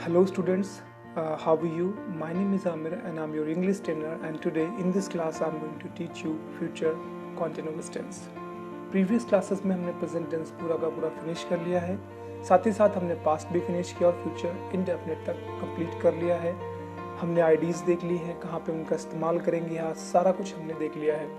Hello students, how are you? My name is Amir and I'm your English trainer, and today in this class I'm going to teach you future continuous tense. Previous classes में हमने present tense पूरा का पूरा finish कर लिया है, साथ ही साथ हमने past भी finish किया और future indefinite तक complete कर लिया है। हमने IDs देख ली है, कहाँ पे उनका इस्तेमाल करेंगे, यहाँ सारा कुछ हमने देख लिया है।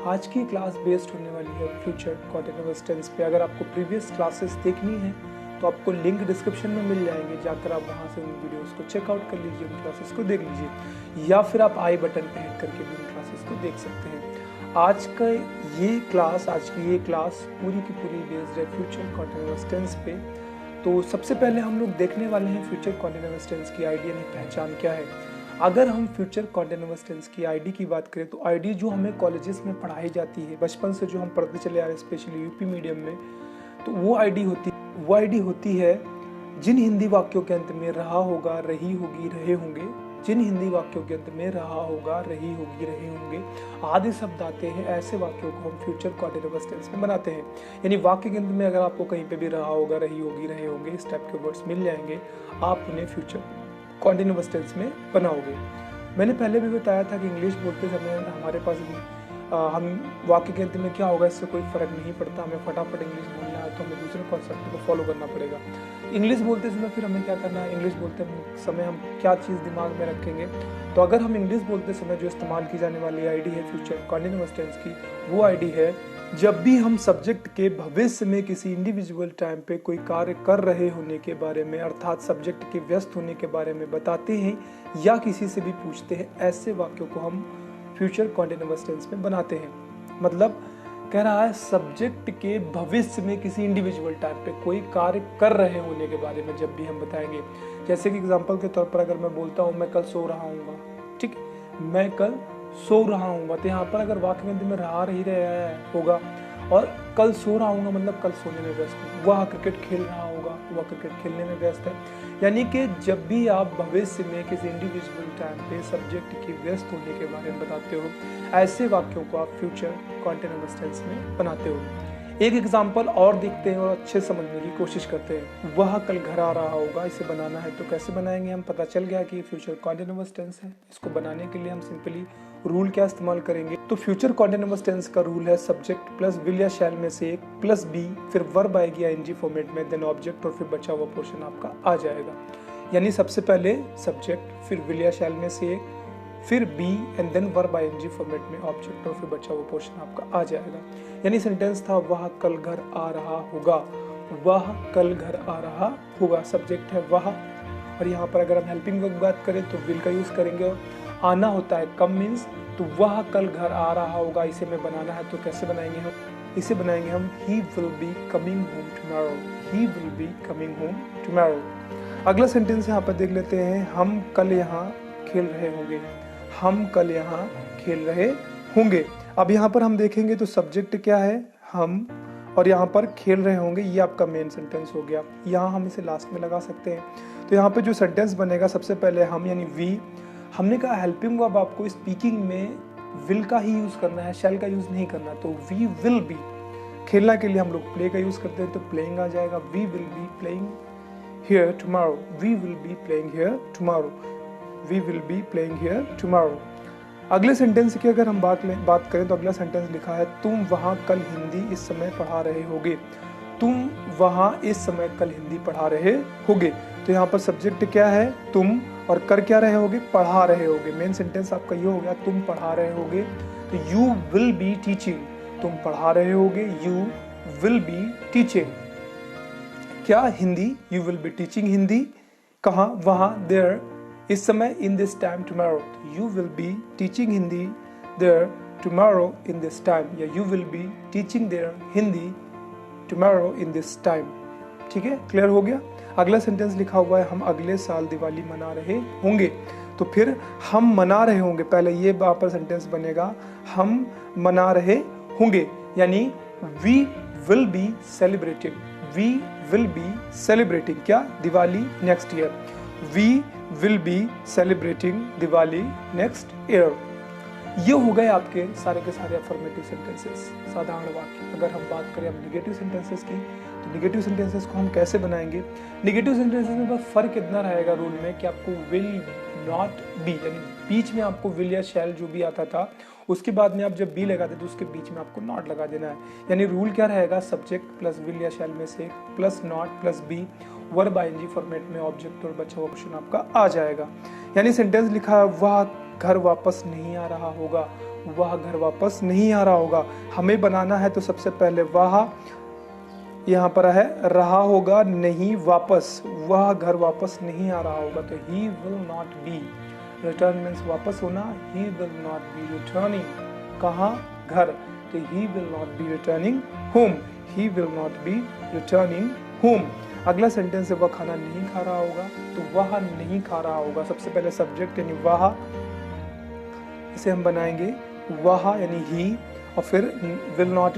आज की क्लास बेस्ड होने वाली है फ्यूचर कॉन्टिन्यूअस टेंस पे। अगर आपको प्रीवियस क्लासेस देखनी है तो आपको लिंक डिस्क्रिप्शन में मिल जाएंगे, जाकर आप वहाँ से उन वीडियोस को चेकआउट कर लीजिए, उन क्लासेस को देख लीजिए, या फिर आप आई बटन पे हिट करके भी उन क्लासेस को देख सकते हैं। आज की ये क्लास पूरी की पूरी बेस्ड है फ्यूचर कॉन्टिन्यूअस टेंस पे। तो सबसे पहले हम लोग देखने वाले हैं फ्यूचर कॉन्टिन्यूअस टेंस की आइडिया यानी पहचान क्या है। अगर हम फ्यूचर कॉन्टिन्यूअस टेंस की आईडी की बात करें तो आईडी जो हमें कॉलेजेस में पढ़ाई जाती है, बचपन से जो हम पढ़ते चले आ रहे हैं स्पेशली यूपी मीडियम में, तो वो आईडी होती है जिन हिंदी वाक्यों के अंत में रहा होगा, रही होगी, रहे होंगे, जिन हिंदी वाक्यों के अंत में रहा होगा, रही होगी, रहे होंगे आदि शब्द आते हैं, ऐसे वाक्यों को हम फ्यूचर कॉन्टिन्यूअस टेंस में बनाते हैं। यानी वाक्य के अंत में अगर आपको कहीं पे भी रहा होगा, रही होगी, रहे होंगे इस टाइप के वर्ड्स मिल जाएंगे, आप उन्हें फ्यूचर कॉन्टिन्यूअस टेंस में बनाओगे। मैंने पहले भी बताया था कि इंग्लिश बोलते समय हमारे पास हम वाक्य के अंत में क्या होगा इससे कोई फर्क नहीं पड़ता, हमें फटाफट इंग्लिश बोलना है तो हमें दूसरे कॉन्सेप्ट को फॉलो करना पड़ेगा। इंग्लिश बोलते समय फिर हमें क्या करना है, इंग्लिश बोलते समय हम क्या चीज़ दिमाग में रखेंगे। तो अगर हम इंग्लिश बोलते समय जो इस्तेमाल की जाने वाली आईडी है फ्यूचर कॉन्टिन्यूअस टेंस की, वो आईडी है जब भी हम सब्जेक्ट के भविष्य में किसी इंडिविजुअल टाइम पे कोई कार्य कर रहे होने के बारे में, अर्थात सब्जेक्ट के व्यस्त होने के बारे में बताते हैं या किसी से भी पूछते हैं, ऐसे वाक्यों को हम फ्यूचर कॉन्टिन्यूअस टेंस में बनाते हैं। मतलब कह रहा है सब्जेक्ट के भविष्य में किसी इंडिविजुअल टाइम पे कोई कार्य कर रहे होने के बारे में जब भी हम बताएंगे, जैसे कि एग्जांपल के तौर पर अगर मैं बोलता हूँ मैं कल सो रहा हूँगा, ठीक, मैं कल सो रहा हूँगा, तो यहाँ पर अगर वाक्य के अंत में रहा रही रहा होगा और कल सो रहा हूँगा मतलब कल सोने में व्यस्त हूँ, वह क्रिकेट खेल रहा होगा, वह क्रिकेट खेलने में व्यस्त है। यानी कि जब भी आप भविष्य में किसी इंडिविजुअल टाइम पे सब्जेक्ट के व्यस्त होने के बारे में बताते हो, ऐसे वाक्यों को आप फ्यूचर कॉन्टिन्यूअस टेंस में बनाते हो। एक एग्जांपल और देखते हैं और अच्छे समझने की कोशिश करते हैं। वह कल घर आ रहा होगा, इसे बनाना है तो कैसे बनाएंगे हम, पता चल गया कि ये फ्यूचर कॉन्टिन्यूअस टेंस है। इसको बनाने के लिए हम सिंपली रूल क्या इस्तेमाल करेंगे, तो फ्यूचर कॉन्टिन्यूअस टेंस का रूल है सब्जेक्ट प्लस विल या शैल में से एक प्लस बी, फिर वर्ब आएगी आईएनजी फॉर्मेट में, देन ऑब्जेक्ट और फिर बचा हुआ पोर्शन आपका आ जाएगा। यानी सबसे पहले सब्जेक्ट, फिर विल या शैल में से एक, फिर be and then verb ING format में ऑब्जेक्ट और फिर बचा हुआ पोर्शन आपका आ जाएगा। यानी सेंटेंस था वह कल घर आ रहा होगा, वह कल घर आ रहा होगा, सब्जेक्ट है वह, और यहाँ पर अगर हम हेल्पिंग वर्ब बात करें तो विल का यूज करेंगे। आना होता है कम मीन्स, तो वह कल घर आ रहा होगा, इसे में बनाना है तो कैसे बनाएंगे हम, इसे बनाएंगे हम he will be coming home tomorrow, he will be coming home tomorrow. अगला सेंटेंस यहाँ पर देख लेते हैं, हम कल यहाँ खेल रहे होंगे, हम कल यहाँ खेल रहे होंगे। अब यहाँ पर हम देखेंगे तो सब्जेक्ट क्या है, हम, और यहाँ पर खेल रहे होंगे, ये आपका मेन सेंटेंस हो गया। यहाँ हम इसे लास्ट में लगा सकते हैं। तो यहाँ पे जो सेंटेंस बनेगा सबसे पहले हम यानी वी, हमने कहा हेल्पिंग वर्ब आपको स्पीकिंग में विल का ही यूज करना है, शैल का यूज नहीं करना, तो वी विल बी। खेलना के लिए हम लोग प्ले का यूज करते हैं तो प्लेइंग आ जाएगा, we will be playing here tomorrow, we will be playing here tomorrow, we will be playing here tomorrow. अगले सेंटेंस की अगर हम बात करें तो अगला सेंटेंस लिखा है तुम वहाँ कल हिंदी इस समय पढ़ा रहे होगे, तुम वहाँ इस समय कल हिंदी पढ़ा रहे होगे। तो यहाँ पर सब्जेक्ट क्या है तुम, और कर क्या रहे होगे, पढ़ा रहे होगे। मेन सेंटेंस आपका ये हो गया तुम पढ़ा रहे होगे, तो यू विल बी टीचिंग, तुम पढ़ा रहे होगे, यू विल बी टीचिंग क्या, Hindi, you will be teaching Hindi, कहाँ, वहाँ, देयर, इस समय, in this time tomorrow, you will be teaching Hindi there tomorrow in this time, या you will be teaching there Hindi tomorrow in this time. ठीक है, clear हो गया। अगला सेंटेंस लिखा हुआ है हम अगले साल दिवाली मना रहे होंगे, तो फिर हम मना रहे होंगे, पहले ये वहां पर सेंटेंस बनेगा हम मना रहे होंगे, यानी we will be celebrating, we will be celebrating क्या, Diwali next year, we will be celebrating Diwali next year. ये हो गए आपके सारे के सारे अफर्मेटिव सेंटेंसेस, साधारण वाक्य। अगर हम बात करें अब निगेटिव सेंटेंसेस की, तो निगेटिव सेंटेंसेस को हम कैसे बनाएंगे? निगेटिव सेंटेंसेस में बस फर्क इतना रहेगा रूल में कि आपको विल नॉट बी, यानी बीच में आपको विल या शैल जो भी आता था उसके बाद में आप जब बी लगाते तो उसके बीच में आपको नॉट लगा देना है। यानी रूल क्या रहेगा? सब्जेक्ट प्लस विल या शैल में से एक plus not plus be, verb ING format में ऑब्जेक्ट और बचा हुआ ऑप्शन आपका आ जाएगा। यानी सेंटेंस लिखा है वह घर वापस नहीं आ रहा होगा, वह घर वापस नहीं आ रहा होगा। हमें बनाना है तो सबसे पहले वह यहाँ पर है रहा होगा, नहीं वापस, वह घर वापस नहीं आ रहा होगा, तो he will not B. Return means वापस होना, ही विल नॉट बी रिटर्निंग, कहाँ? घर, तो he will not B returning home, he will not B returning home. अगला सेंटेंस है वह खाना नहीं खा रहा होगा, तो वह नहीं खा रहा होगा। सबसे पहले सब्जेक्ट यानी वह, इसे हम बनाएंगे वह यानी ही, और फिर will not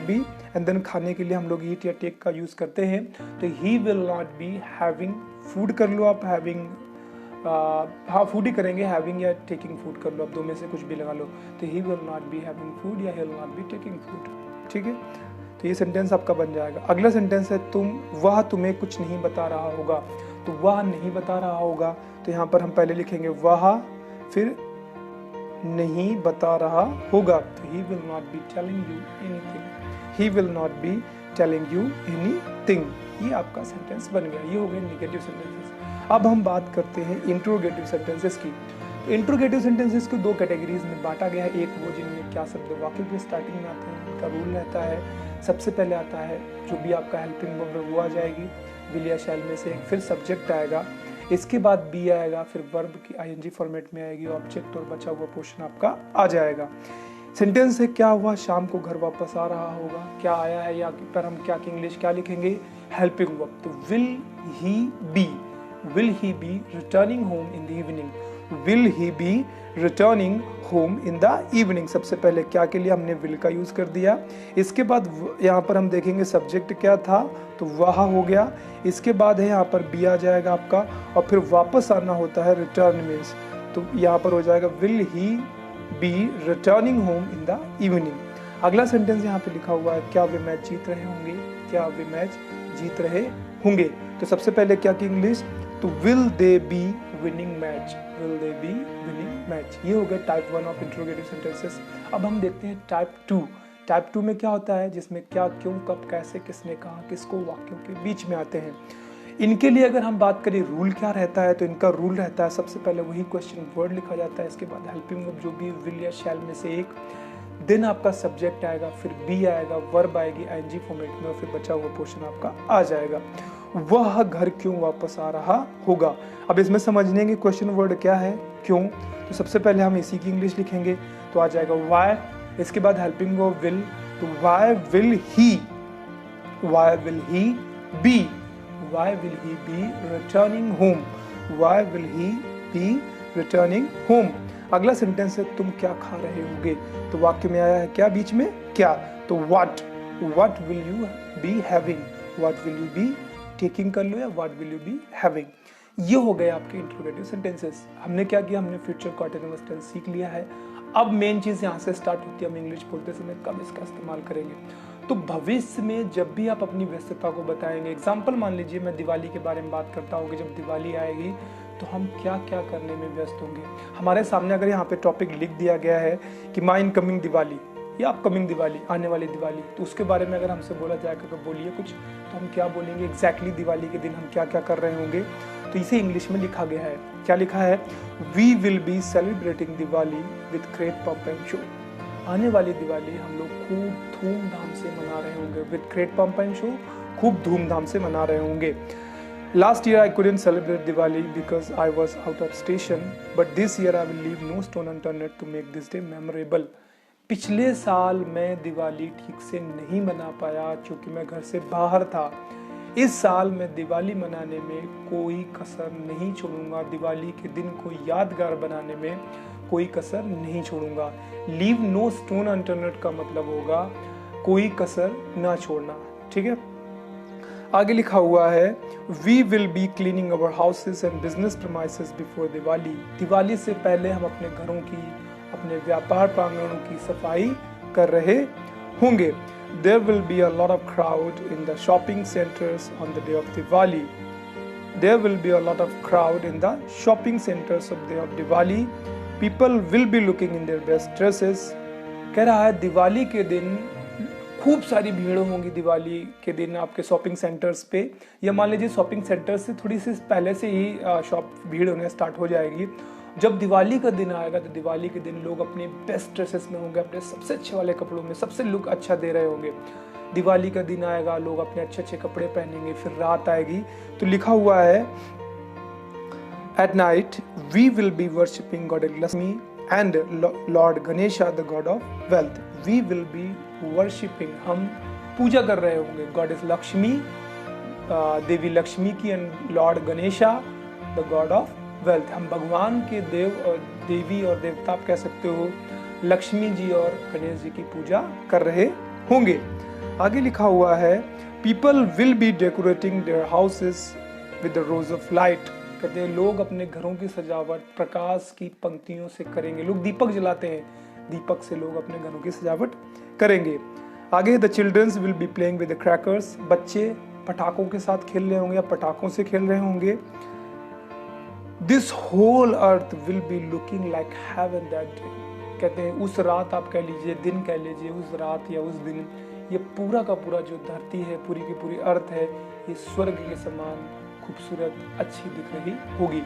be and then खाने के लिए हम लोग ईट या टेक का यूज करते हैं, तो he will not be having food कर लो आप, हैविंग हाँ फूड ही करेंगे, हैविंग या टेकिंग फूड कर लो, आप दो में से कुछ भी लगा लो, तो he will not be having food या he will not be taking food. ठीक है, तो ये सेंटेंस आपका बन जाएगा। अगला सेंटेंस है वह तुम्हें कुछ नहीं बता रहा होगा, तो वह नहीं बता रहा होगा, तो यहाँ पर हम पहले लिखेंगे वह, फिर नहीं बता रहा होगा, तो he will not be telling you anything, he will not be telling you anything. ये आपका सेंटेंस बन गया। ये हो गए निगेटिव सेंटेंसेस। अब हम बात करते हैं इंट्रोगेटिव सेंटेंसेस की। इंट्रोगेटिव सेंटेंसेस को दो कैटेगरीज में बांटा गया है। एक वो जिनमें क्या शब्द वाक्य की स्टार्टिंग में आते हैं, उनका रूल रहता है, सबसे पहले आता है जो भी आपका हेल्पिंग वर्ब है वो आ जाएगी विल या शैल में से, फिर सब्जेक्ट आएगा, इसके बाद बी आएगा, फिर वर्ब की आईएनजी फॉर्मेट में आएगी, ऑब्जेक्ट और बचा हुआ पोर्शन आपका आ जाएगा। सेंटेंस है क्या हुआ शाम को घर वापस आ रहा होगा, क्या आया है, या पर हम क्या की इंग्लिश क्या लिखेंगे? हेल्पिंग वर्ब, तो will he be returning home in the evening, will he be returning home in the evening. सबसे पहले क्या के लिए हमने विल का यूज कर दिया, इसके बाद यहाँ पर हम देखेंगे सब्जेक्ट क्या था, तो वह हो गया, इसके बाद है यहाँ पर बी आ जाएगा आपका, और फिर वापस आना होता है रिटर्न मीन्स, तो यहाँ पर हो जाएगा will he be returning home in the evening. अगला सेंटेंस यहाँ पे लिखा हुआ है क्या वे मैच जीत रहे होंगे, क्या वे मैच जीत रहे होंगे, तो सबसे पहले क्या की इंग्लिश, तो will they be winning match, will they be winning match. ये हो गया टाइप 1 ऑफ इंट्रोगेटिव सेंटेंसेस। अब हम देखते हैं टाइप 2। टाइप 2 में क्या होता है, जिसमें क्या, क्यों, कब, कैसे, किसने कहा, किसको वाक्यों के बीच में आते हैं। इनके लिए अगर हम बात करें रूल क्या रहता है, तो इनका रूल रहता है सबसे पहले वही क्वेश्चन वर्ड लिखा जाता है, इसके बाद हेल्पिंग वर्ब जो भी विल या शैल में से एक, देन आपका सब्जेक्ट आएगा, फिर बी आएगा, वर्ब आएगी आईएनजी फॉर्मेट में, और फिर बचा हुआ पोर्शन आपका आ जाएगा। वह घर क्यों वापस आ रहा होगा। अब इसमें समझने की क्वेश्चन वर्ड क्या है, क्यों, तो सबसे पहले हम इसी की इंग्लिश लिखेंगे, तो आ जाएगा व्हाई, इसके बाद हेल्पिंग वर्ब विल, तो why will he be, why will he be returning home, why will he be returning home. अगला सेंटेंस है तुम क्या खा रहे होगे, तो वाक्य में आया है क्या बीच में, क्या, तो what will you be having, what will you be taking कर लो, या what will you be having. ये हो गए आपके इंट्रोगेटिव सेंटेंसेस। हमने क्या किया, हमने फ्यूचर कंटीन्यूअस टेंस सीख लिया है। अब मेन चीज यहाँ से स्टार्ट होती है, हम इंग्लिश बोलते समय कब इसका इस्तेमाल करेंगे। तो भविष्य में जब भी आप अपनी व्यस्तता को बताएंगे, एग्जाम्पल मान लीजिए मैं दिवाली के बारे में बात करता हूँ कि जब दिवाली आएगी तो हम क्या क्या करने में व्यस्त होंगे। हमारे सामने अगर यहाँ पे टॉपिक लिख दिया गया है कि माई इनकमिंग दिवाली या अपकमिंग दिवाली, आने वाली दिवाली, तो उसके बारे में अगर हमसे बोला जाएगा कि बोलिए कुछ, तो हम क्या बोलेंगे, एग्जैक्टली दिवाली के दिन हम क्या क्या कर रहे होंगे। तो इसे इंग्लिश में लिखा गया है, क्या लिखा है, we will be celebrating Diwali with great pomp and show. आने वाली दिवाली हम लोग खूब धूमधाम से मना रहे होंगे, with great pomp and show, खूब धूमधाम से मना रहे होंगे। Last year I couldn't celebrate Diwali because I was out of station, but this year I will leave no stone unturned to make this day memorable. पिछले साल मैं दिवाली ठीक से नहीं मना पाया क्योंकि मैं घर से बाहर था। इस साल मैं दिवाली मनाने में कोई कसर नहीं छोड़ूंगा, दिवाली के दिन को यादगार बनाने में कोई कसर नहीं छोड़ूंगा। लीव नो स्टोन अनटर्न्ड का मतलब होगा कोई कसर ना छोड़ना, ठीक है। आगे लिखा हुआ है we will be cleaning our houses and business premises before Diwali. Diwali से पहले हम अपने घरों की, अपने व्यापार प्रांगणों की सफाई कर रहे होंगे। There will be a lot of crowd in the shopping centers on the day of Diwali. There will be a lot of crowd in the shopping centers of the day of Diwali. People will be looking in their best dresses. कह रहा है दिवाली के दिन खूब सारी भीड़ होंगी। दिवाली के दिन आपके शॉपिंग सेंटर्स पे, या मान लीजिए शॉपिंग सेंटर्स से थोड़ी सी पहले से ही भीड़ होने स्टार्ट हो जाएगी। जब दिवाली का दिन आएगा तो दिवाली के दिन लोग अपने बेस्ट ड्रेसेस में होंगे, अपने सबसे अच्छे वाले कपड़ों में, सबसे लुक अच्छा दे रहे होंगे। दिवाली का दिन आएगा, लोग अपने अच्छे अच्छे कपड़े पहनेंगे, फिर रात आएगी तो लिखा हुआ है at night we will be worshipping god Lakshmi and lord Ganesha the god of wealth. We will be worshipping, हम पूजा कर रहे होंगे गॉड इज लक्ष्मी, देवी लक्ष्मी की, and lord Ganesha the god of wealth. हम भगवान के देव और देवी और देवता आप कह सकते हो लक्ष्मी जी और गणेश जी की पूजा कर रहे होंगे। आगे लिखा हुआ है people will be decorating their houses with the rose of light. कहते हैं लोग अपने घरों की सजावट प्रकाश की पंक्तियों से करेंगे। लोग दीपक जलाते हैं, दीपक से लोग अपने घरों की सजावट करेंगे। आगे the childrens will be playing with the crackers. बच्चे पटाखों के साथ खेल रहे होंगे या पटाखों से खेल रहे होंगे। This whole earth will be looking like heaven that day। कहते हैं उस रात, आप कह लीजिए दिन कह लीजिए, उस रात या उस दिन ये पूरा का पूरा जो धरती है, पूरी की पूरी अर्थ है, ये स्वर्ग के समान खूबसूरत अच्छी दिख रही होगी।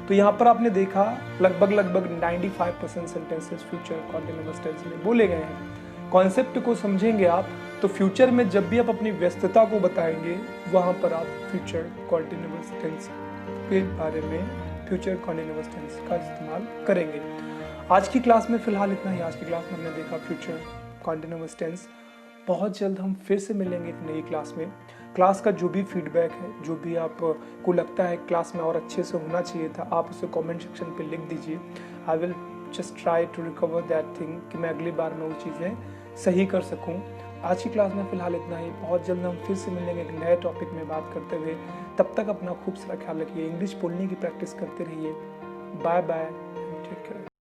तो यहाँ पर आपने देखा लगभग 95% सेंटेंसेस फ्यूचर कॉन्टिन्यूअस टेंस में बोले गए हैं। कॉन्सेप्ट को समझेंगे आप तो फ्यूचर में जब भी आप अपनी व्यस्तता को बताएंगे वहां पर आप फ्यूचर कॉन्टिन्यूअस टेंस के बारे में, फ्यूचर कॉन्टिन्यूअस टेंस का इस्तेमाल करेंगे। आज की क्लास में फिलहाल इतना ही। आज की क्लास में हमने देखा फ्यूचर कॉन्टिन्यूअस टेंस। बहुत जल्द हम फिर से मिलेंगे एक नई क्लास में। क्लास का जो भी फीडबैक है, जो भी आपको लगता है क्लास में और अच्छे से होना चाहिए था, आप उसे कमेंट सेक्शन पे लिख दीजिए। I will just try to recover that thing कि मैं अगली बार में वो चीज़ें सही कर सकूं। आज की क्लास में फिलहाल इतना ही। बहुत जल्द हम फिर से मिलेंगे एक नए टॉपिक में बात करते हुए। तब तक अपना खूब सारा ख्याल रखिए, इंग्लिश बोलने की प्रैक्टिस करते रहिए। Bye bye, take care.